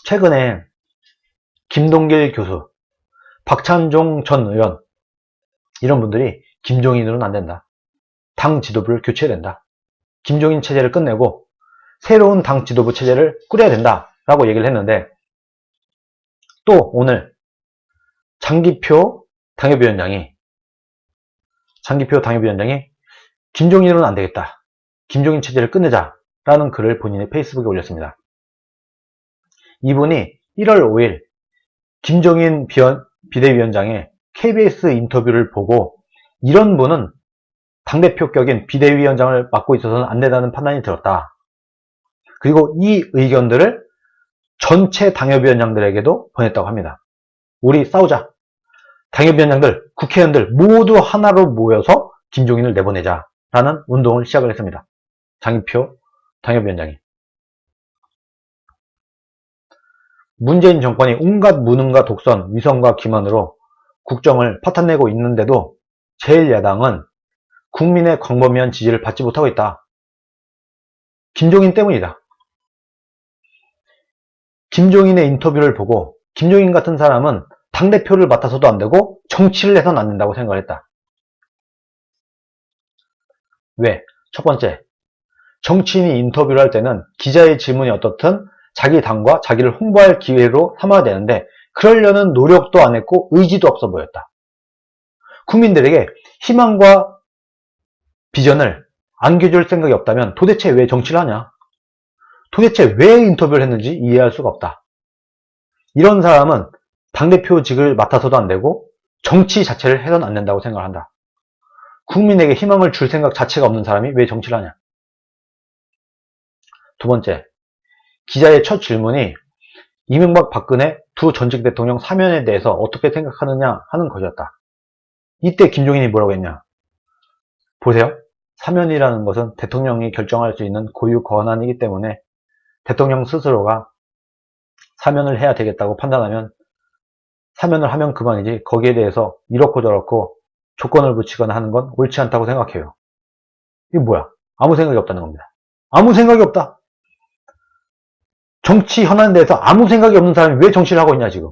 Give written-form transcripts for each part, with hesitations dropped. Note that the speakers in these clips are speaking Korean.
최근에 김동길 교수, 박찬종 전 의원 이런 분들이 김종인으로는 안 된다. 당 지도부를 교체해야 된다. 김종인 체제를 끝내고 새로운 당 지도부 체제를 꾸려야 된다 라고 얘기를 했는데, 또 오늘 장기표 당협위원장이 김종인으로는 안 되겠다. 김종인 체제를 끝내자 라는 글을 본인의 페이스북에 올렸습니다. 이분이 1월 5일 김종인 비대위원장의 KBS 인터뷰를 보고 이런 분은 당대표격인 비대위원장을 맡고 있어서는 안 된다는 판단이 들었다. 그리고 이 의견들을 전체 당협위원장들에게도 보냈다고 합니다. 우리 싸우자. 당협위원장들, 국회의원들 모두 하나로 모여서 김종인을 내보내자 라는 운동을 시작을 했습니다. 장기표 당협위원장이. 문재인 정권이 온갖 무능과 독선, 위선과 기만으로 국정을 파탄내고 있는데도 제1야당은 국민의 광범위한 지지를 받지 못하고 있다. 김종인 때문이다. 김종인의 인터뷰를 보고 김종인 같은 사람은 당대표를 맡아서도 안 되고 정치를 해서는 안 된다고 생각을 했다. 왜? 첫 번째, 정치인이 인터뷰를 할 때는 기자의 질문이 어떻든 자기 당과 자기를 홍보할 기회로 삼아야 되는데 그러려는 노력도 안 했고 의지도 없어 보였다. 국민들에게 희망과 비전을 안겨줄 생각이 없다면 도대체 왜 정치를 하냐? 도대체 왜 인터뷰를 했는지 이해할 수가 없다. 이런 사람은 당대표직을 맡아서도 안 되고 정치 자체를 해서는 안 된다고 생각한다. 국민에게 희망을 줄 생각 자체가 없는 사람이 왜 정치를 하냐? 두 번째, 기자의 첫 질문이 이명박 박근혜 두 전직 대통령 사면에 대해서 어떻게 생각하느냐 하는 것이었다. 이때 김종인이 뭐라고 했냐? 보세요. 사면이라는 것은 대통령이 결정할 수 있는 고유 권한이기 때문에 대통령 스스로가 사면을 해야 되겠다고 판단하면 사면을 하면 그만이지 거기에 대해서 이렇고 저렇고 조건을 붙이거나 하는 건 옳지 않다고 생각해요. 이게 뭐야? 아무 생각이 없다는 겁니다. 아무 생각이 없다. 정치 현안에 대해서 아무 생각이 없는 사람이 왜 정치를 하고 있냐 지금.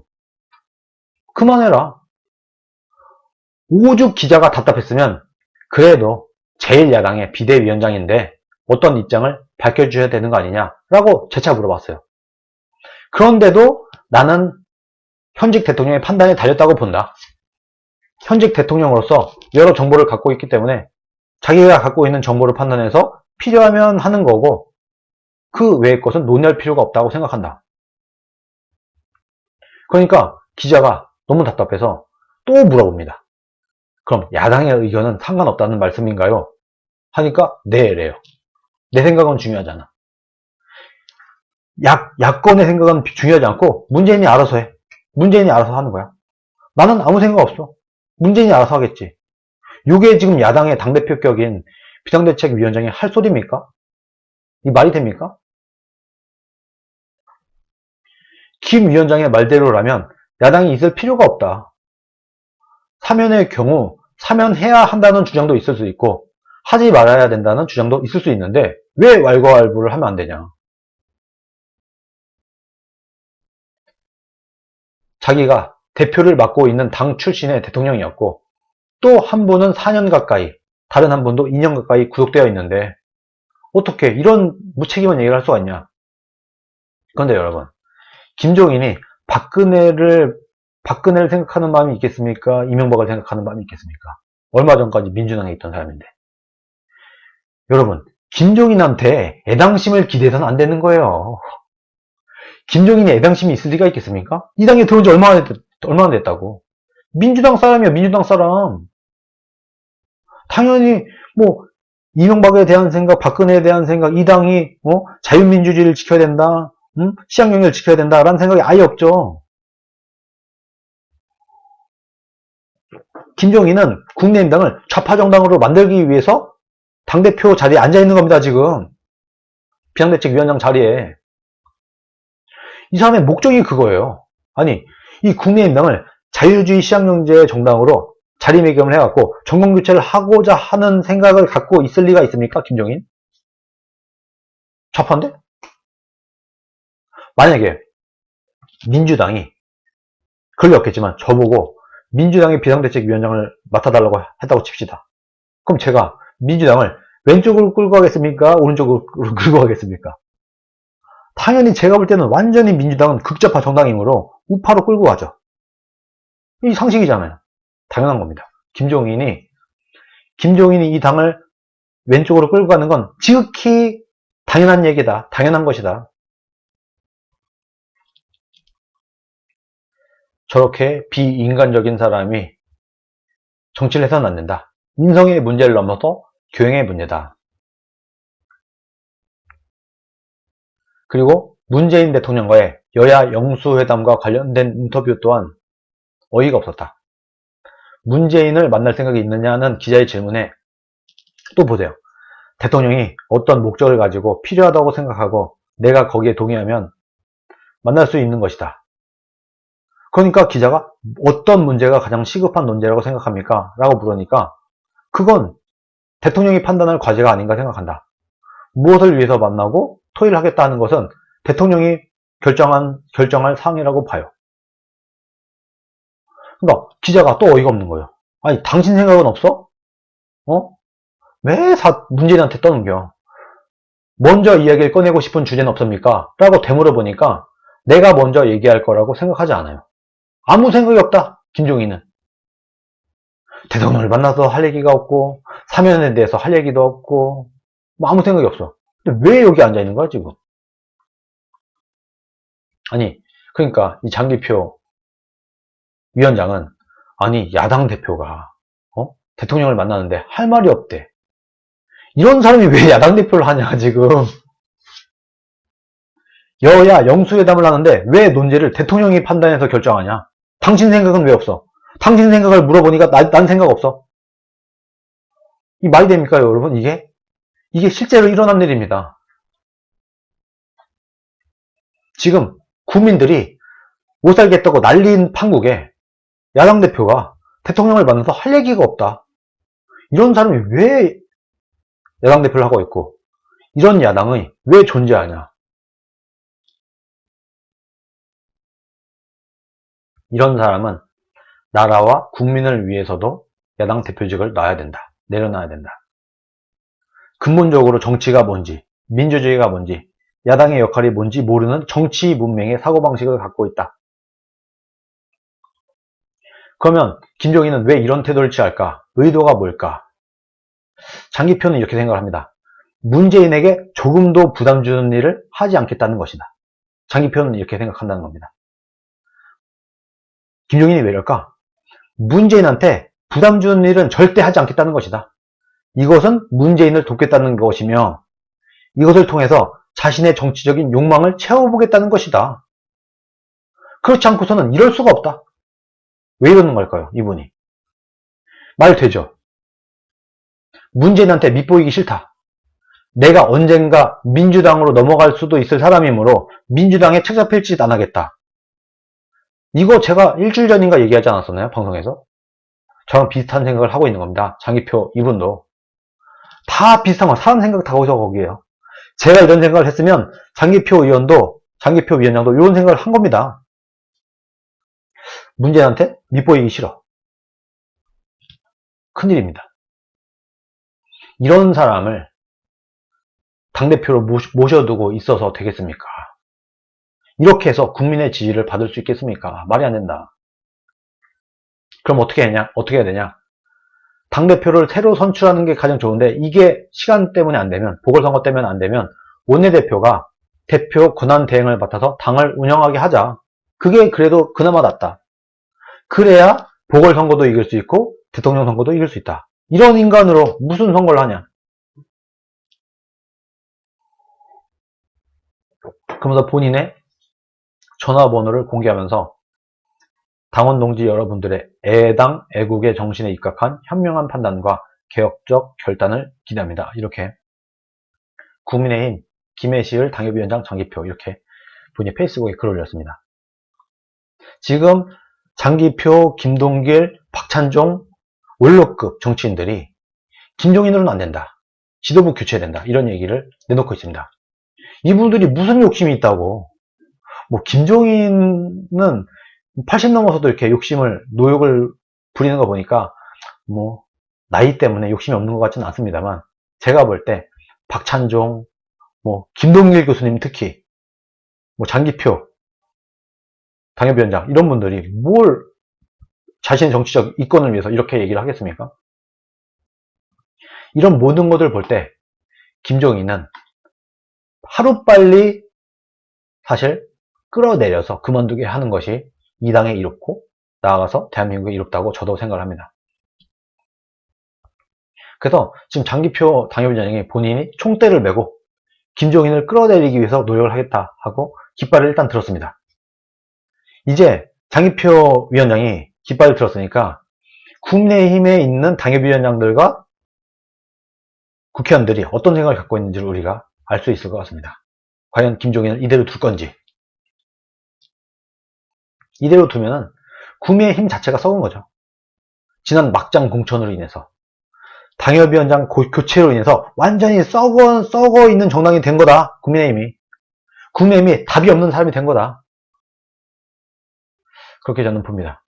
그만해라. 오죽 기자가 답답했으면 그래도 제1야당의 비대위원장인데 어떤 입장을 밝혀줘야 되는 거 아니냐라고 재차 물어봤어요. 그런데도 나는 현직 대통령의 판단에 달렸다고 본다. 현직 대통령으로서 여러 정보를 갖고 있기 때문에 자기가 갖고 있는 정보를 판단해서 필요하면 하는 거고 그 외의 것은 논의할 필요가 없다고 생각한다. 그러니까 기자가 너무 답답해서 또 물어봅니다. 그럼 야당의 의견은 상관없다는 말씀인가요? 하니까 네래요. 내 생각은 중요하잖아. 야권의 생각은 중요하지 않고 문재인이 알아서 해. 문재인이 알아서 하는 거야. 나는 아무 생각 없어. 문재인이 알아서 하겠지. 이게 지금 야당의 당대표격인 비상대책위원장이 할 소리입니까? 이 말이 됩니까? 김 위원장의 말대로라면 야당이 있을 필요가 없다. 사면의 경우 사면해야 한다는 주장도 있을 수 있고 하지 말아야 된다는 주장도 있을 수 있는데 왜 왈가왈부를 하면 안 되냐. 자기가 대표를 맡고 있는 당 출신의 대통령이었고 또 한 분은 4년 가까이, 다른 한 분도 2년 가까이 구속되어 있는데 어떻게 이런 무책임한 얘기를 할 수가 있냐. 그런데 여러분, 김종인이 박근혜를 생각하는 마음이 있겠습니까? 이명박을 생각하는 마음이 있겠습니까? 얼마 전까지 민주당에 있던 사람인데. 여러분, 김종인한테 애당심을 기대해서는 안 되는 거예요. 김종인이 애당심이 있을 리가 있겠습니까? 이 당에 들어온 지 얼마나 됐다고. 민주당 사람이야, 민주당 사람. 당연히 뭐 이명박에 대한 생각, 박근혜에 대한 생각, 이 당이 자유민주주의를 지켜야 된다, 시장영역을 지켜야 된다라는 생각이 아예 없죠. 김종인은 국민의힘당을 좌파정당으로 만들기 위해서 당대표 자리에 앉아있는 겁니다. 지금 비상대책위원장 자리에. 이 사람의 목적이 그거예요. 아니, 이 국민의힘당을 자유주의 시장경제 정당으로 자리매김을 해갖고 정권교체를 하고자 하는 생각을 갖고 있을 리가 있습니까? 김종인? 좌파인데? 만약에 민주당이 걸렸겠지만 저보고 민주당의 비상대책위원장을 맡아달라고 했다고 칩시다. 그럼 제가 민주당을 왼쪽으로 끌고 가겠습니까? 오른쪽으로 끌고 가겠습니까? 당연히 제가 볼 때는 완전히 민주당은 극좌파 정당이므로 우파로 끌고 가죠. 이 상식이잖아요. 당연한 겁니다. 김종인이 이 당을 왼쪽으로 끌고 가는 건 지극히 당연한 얘기다. 당연한 것이다. 저렇게 비인간적인 사람이 정치를 해서는 안 된다. 인성의 문제를 넘어서 교행의 문제다. 그리고 문재인 대통령과의 여야 영수회담과 관련된 인터뷰 또한 어이가 없었다. 문재인을 만날 생각이 있느냐는 기자의 질문에 또 보세요. 대통령이 어떤 목적을 가지고 필요하다고 생각하고 내가 거기에 동의하면 만날 수 있는 것이다. 그러니까 기자가 어떤 문제가 가장 시급한 논제라고 생각합니까? 라고 물으니까 그건 대통령이 판단할 과제가 아닌가 생각한다. 무엇을 위해서 만나고 토의를 하겠다 하는 것은 대통령이 결정할 사항이라고 봐요. 그러니까 기자가 또 어이가 없는 거예요. 아니 당신 생각은 없어? 왜 문재인한테 떠넘겨? 먼저 이야기를 꺼내고 싶은 주제는 없습니까? 라고 되물어보니까 내가 먼저 얘기할 거라고 생각하지 않아요. 아무 생각이 없다. 김종인은. 대통령을 만나서 할 얘기가 없고 사면에 대해서 할 얘기도 없고 뭐 아무 생각이 없어. 근데 왜 여기 앉아 있는 거야 지금? 아니 그러니까 이 장기표 위원장은 아니 야당 대표가 대통령을 만나는데 할 말이 없대. 이런 사람이 왜 야당 대표를 하냐 지금. 여야 영수회담을 하는데 왜 논제를 대통령이 판단해서 결정하냐. 당신 생각은 왜 없어? 당신 생각을 물어보니까 난 생각 없어. 이 말이 됩니까 여러분? 이게 실제로 일어난 일입니다. 지금 국민들이 못 살겠다고 난린 판국에 야당 대표가 대통령을 만나서 할 얘기가 없다. 이런 사람이 왜 야당 대표를 하고 있고 이런 야당이 왜 존재하냐. 이런 사람은 나라와 국민을 위해서도 야당 대표직을 놔야 된다. 내려놔야 된다. 근본적으로 정치가 뭔지, 민주주의가 뭔지, 야당의 역할이 뭔지 모르는 정치 문맹의 사고방식을 갖고 있다. 그러면 김종인은 왜 이런 태도를 취할까? 의도가 뭘까? 장기표는 이렇게 생각을 합니다. 문재인에게 조금도 부담 주는 일을 하지 않겠다는 것이다. 장기표는 이렇게 생각한다는 겁니다. 김종인이 왜 이럴까? 문재인한테 부담 주는 일은 절대 하지 않겠다는 것이다. 이것은 문재인을 돕겠다는 것이며 이것을 통해서 자신의 정치적인 욕망을 채워보겠다는 것이다. 그렇지 않고서는 이럴 수가 없다. 왜 이러는 걸까요? 이분이. 말 되죠? 문재인한테 밑보이기 싫다. 내가 언젠가 민주당으로 넘어갈 수도 있을 사람이므로 민주당에 책 잡힐 짓 안 하겠다. 이거 제가 일주일 전인가 얘기하지 않았었나요? 방송에서. 저랑 비슷한 생각을 하고 있는 겁니다. 장기표 이분도. 다 비슷한 거. 사람 생각 다 거기에요. 제가 이런 생각을 했으면 장기표 위원장도 이런 생각을 한 겁니다. 문재인한테 밑보이기 싫어. 큰일입니다. 이런 사람을 당대표로 모셔두고 있어서 되겠습니까? 이렇게 해서 국민의 지지를 받을 수 있겠습니까? 말이 안 된다. 그럼 어떻게 해야 되냐? 당대표를 새로 선출하는 게 가장 좋은데 이게 시간 때문에 안 되면, 보궐선거 때문에 안 되면 원내대표가 대표 권한 대행을 맡아서 당을 운영하게 하자. 그게 그래도 그나마 낫다. 그래야 보궐선거도 이길 수 있고 대통령 선거도 이길 수 있다. 이런 인간으로 무슨 선거를 하냐? 그러면서 본인의 전화번호를 공개하면서 당원 동지 여러분들의 애당 애국의 정신에 입각한 현명한 판단과 개혁적 결단을 기대합니다. 이렇게 국민의힘 김해시을 당협위원장 장기표 이렇게 본인이 페이스북에 글을 올렸습니다. 지금 장기표, 김동길, 박찬종 원로급 정치인들이 김종인으로는 안 된다. 지도부 교체된다. 이런 얘기를 내놓고 있습니다. 이분들이 무슨 욕심이 있다고 뭐 김종인은 80 넘어서도 이렇게 노욕을 부리는 거 보니까 뭐 나이 때문에 욕심이 없는 것 같지는 않습니다만, 제가 볼 때 박찬종, 뭐 김동길 교수님 특히, 뭐 장기표 당협위원장 이런 분들이 뭘 자신의 정치적 이권을 위해서 이렇게 얘기를 하겠습니까? 이런 모든 것을 볼 때 김종인은 하루빨리 사실 끌어내려서 그만두게 하는 것이 이 당에 이롭고 나아가서 대한민국에 이롭다고 저도 생각을 합니다. 그래서 지금 장기표 당협위원장이 본인이 총대를 메고 김종인을 끌어내리기 위해서 노력을 하겠다 하고 깃발을 일단 들었습니다. 이제 장기표 위원장이 깃발을 들었으니까 국민의힘에 있는 당협위원장들과 국회의원들이 어떤 생각을 갖고 있는지를 우리가 알 수 있을 것 같습니다. 과연 김종인을 이대로 둘 건지. 이대로 두면은 국민의힘 자체가 썩은 거죠. 지난 막장 공천으로 인해서, 당협위원장 교체로 인해서 완전히 썩어 있는 정당이 된 거다. 국민의힘이 답이 없는 사람이 된 거다. 그렇게 저는 봅니다.